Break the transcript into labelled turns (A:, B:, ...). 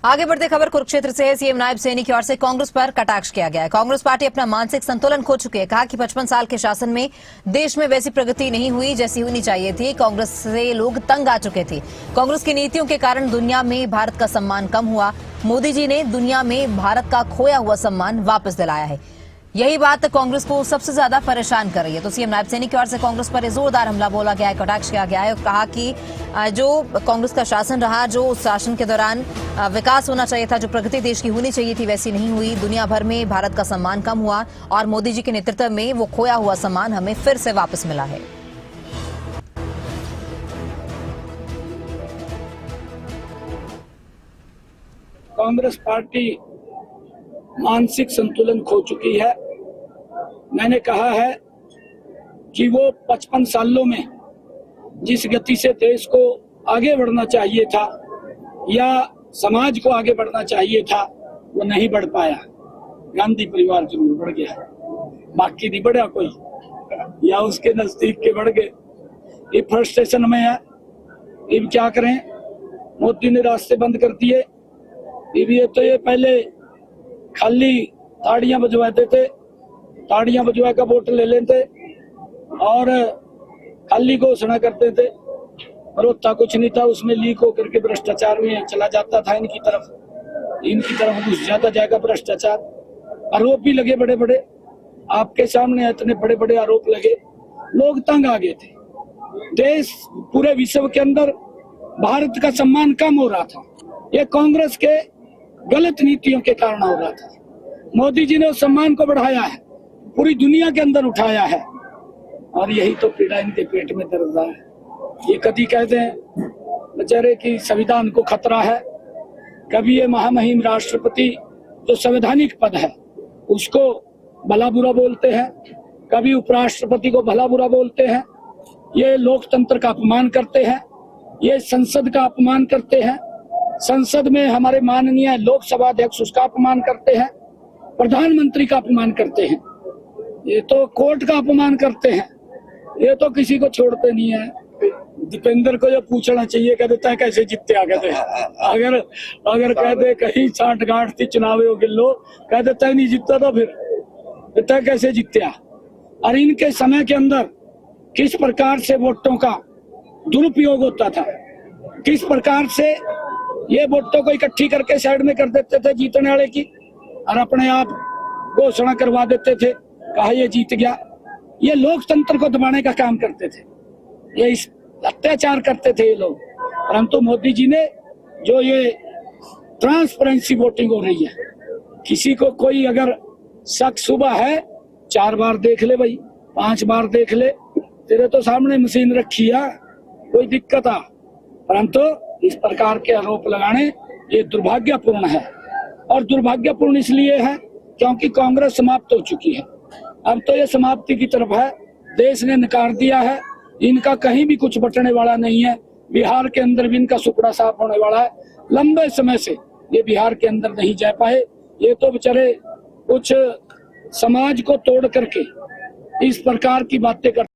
A: आगे बढ़ते खबर कुरुक्षेत्र से। सीएम नायब सैनी की ओर से कांग्रेस पर कटाक्ष किया गया है। कांग्रेस पार्टी अपना मानसिक संतुलन खो चुकी है। कहा कि 55 साल के शासन में देश में वैसी प्रगति नहीं हुई जैसी होनी चाहिए थी। कांग्रेस से लोग तंग आ चुके थे। कांग्रेस की नीतियों के कारण दुनिया में भारत का सम्मान कम हुआ। मोदी जी ने दुनिया में भारत का खोया हुआ सम्मान वापस दिलाया है। यही बात कांग्रेस को सबसे ज्यादा परेशान कर रही है। तो सीएम नायब सैनी की ओर से कांग्रेस पर जोरदार हमला बोला गया है, कटाक्ष किया गया है और कहा कि जो कांग्रेस का शासन रहा, जो उस शासन के दौरान विकास होना चाहिए था, जो प्रगति देश की होनी चाहिए थी, वैसी नहीं हुई। दुनिया भर में भारत का सम्मान कम हुआ और मोदी जी के नेतृत्व में वो खोया हुआ सम्मान हमें फिर से वापस मिला है।
B: कांग्रेस पार्टी मानसिक संतुलन खो चुकी है। मैंने कहा है कि वो 55 सालों में जिस गति से देश को आगे बढ़ना चाहिए था या समाज को आगे बढ़ना चाहिए था, वो नहीं बढ़ पाया। गांधी परिवार जरूर बढ़ गया, बाकी नहीं बढ़ा कोई, या उसके नजदीक के बढ़ गए। ये फ्रस्ट्रेशन में है। अब क्या करें, मोदी ने रास्ते बंद कर दिए। ये पहले खाली ताड़ियां बजवाते थे, ताड़ियां बजवा कर वोट ले लेते और खाली घोषणा करते थे और होता कुछ नहीं था। उसमें लीक होकर के भ्रष्टाचार में चला जाता था। इनकी तरफ घुस जाता जाएगा भ्रष्टाचार। आरोप भी लगे बड़े बड़े, आपके सामने इतने बड़े बड़े आरोप लगे, लोग तंग आ गए थे। देश पूरे विश्व के अंदर भारत का सम्मान कम हो रहा था। ये कांग्रेस के गलत नीतियों के कारण हो रहा था। मोदी जी ने उस सम्मान को बढ़ाया है, पूरी दुनिया के अंदर उठाया है और यही तो पीड़ा इनके पेट में दर्द है। ये कभी कहते हैं बेचारे कि संविधान को खतरा है, कभी ये महामहिम राष्ट्रपति जो संवैधानिक पद है उसको भला बुरा बोलते हैं, कभी उपराष्ट्रपति को भला बुरा बोलते हैं। ये लोकतंत्र का अपमान करते हैं, ये संसद का अपमान करते हैं। संसद में हमारे माननीय लोकसभा अध्यक्ष उसका अपमान करते हैं, प्रधानमंत्री का अपमान करते हैं, ये तो कोर्ट का अपमान करते हैं। ये तो किसी को छोड़ते नहीं है। दीपेंद्र को जो पूछना चाहिए, कह देता है कैसे जीते आ गए थे। अगर कह दे कहीं साठ गांठ थी चुनाव हो गिल्लो, कह देता है नहीं जीता तो फिर कहता है कैसे जीत्या। और इनके समय के अंदर किस प्रकार से वोटों का दुरुपयोग होता था, किस प्रकार से ये वोटों को इकट्ठी करके साइड में कर देते थे जीतने वाले की और अपने आप घोषणा करवा देते थे, कहा ये जीत गया। ये लोकतंत्र को दबाने का काम करते थे, ये इस अत्याचार करते थे ये लोग। परंतु मोदी जी ने जो ये ट्रांसपेरेंसी वोटिंग हो रही है, किसी को कोई अगर शक सुबह है 4 बार देख ले भाई, 5 बार देख ले, तेरे तो सामने मशीन रखी है, कोई दिक्कत आ। परंतु इस प्रकार के आरोप लगाने ये दुर्भाग्यपूर्ण है और दुर्भाग्यपूर्ण इसलिए है क्योंकि कांग्रेस समाप्त हो चुकी है। अब तो ये समाप्ति की तरफ है, देश ने नकार दिया है, इनका कहीं भी कुछ बटने वाला नहीं है। बिहार के अंदर भी इनका सुपड़ा साफ होने वाला है। लंबे समय से ये बिहार के अंदर नहीं जा पाए। ये तो बेचारे कुछ समाज को तोड़ करके इस प्रकार की बातें करते